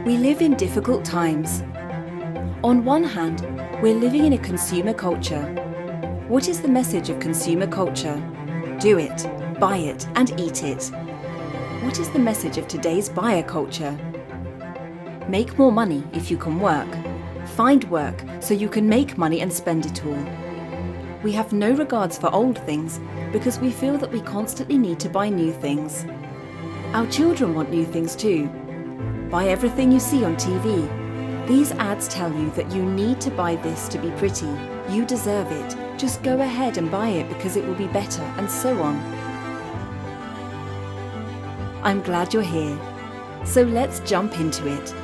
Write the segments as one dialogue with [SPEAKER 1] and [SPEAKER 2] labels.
[SPEAKER 1] We live in difficult times. On one hand, we're living in a consumer culture. What is the message of consumer culture? Do it, buy it, and eat it. What is the message of today's buyer culture? Make more money if you can work. Find work so you can make money and spend it all. We have no regards for old things because we feel that we constantly need to buy new things. Our children want new things too. Buy everything you see on TV. These ads tell you that you need to buy this to be pretty. You deserve it. Just go ahead and buy it because it will be better, and so on. I'm glad you're here. So let's jump into it.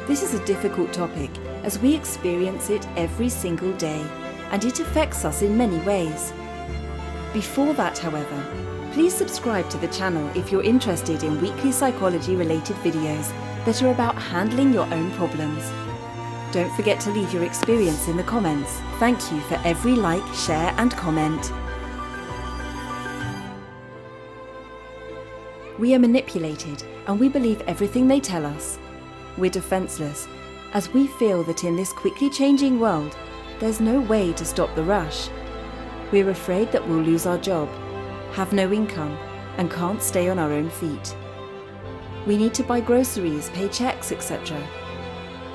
[SPEAKER 1] This is a difficult topic as we experience it every single day, and it affects us in many ways. Before that, however, please subscribe to the channel if you're interested in weekly psychology-related videos that are about handling your own problems. Don't forget to leave your experience in the comments. Thank you for every like, share, and comment. We are manipulated and we believe everything they tell us. We're defenseless as we feel that in this quickly changing world, there's no way to stop the rush. We're afraid that we'll lose our job, have no income, and can't stay on our own feet. We need to buy groceries, pay checks, etc.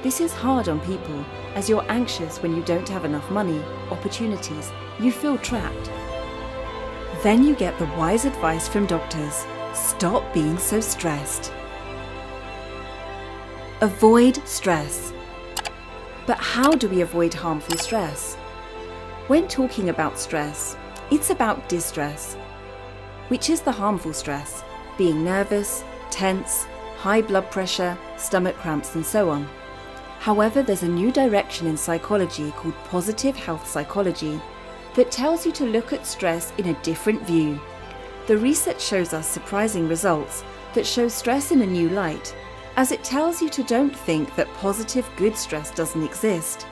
[SPEAKER 1] This is hard on people as you're anxious when you don't have enough money, opportunities, you feel trapped. Then you get the wise advice from doctors: stop being so stressed. Avoid stress. But how do we avoid harmful stress? When talking about stress, it's about distress, which is the harmful stress, being nervous, tense, high blood pressure, stomach cramps, and so on. However, there's a new direction in psychology called positive health psychology that tells you to look at stress in a different view. The research shows us surprising results that show stress in a new light, as it tells you to don't think that positive good stress doesn't exist.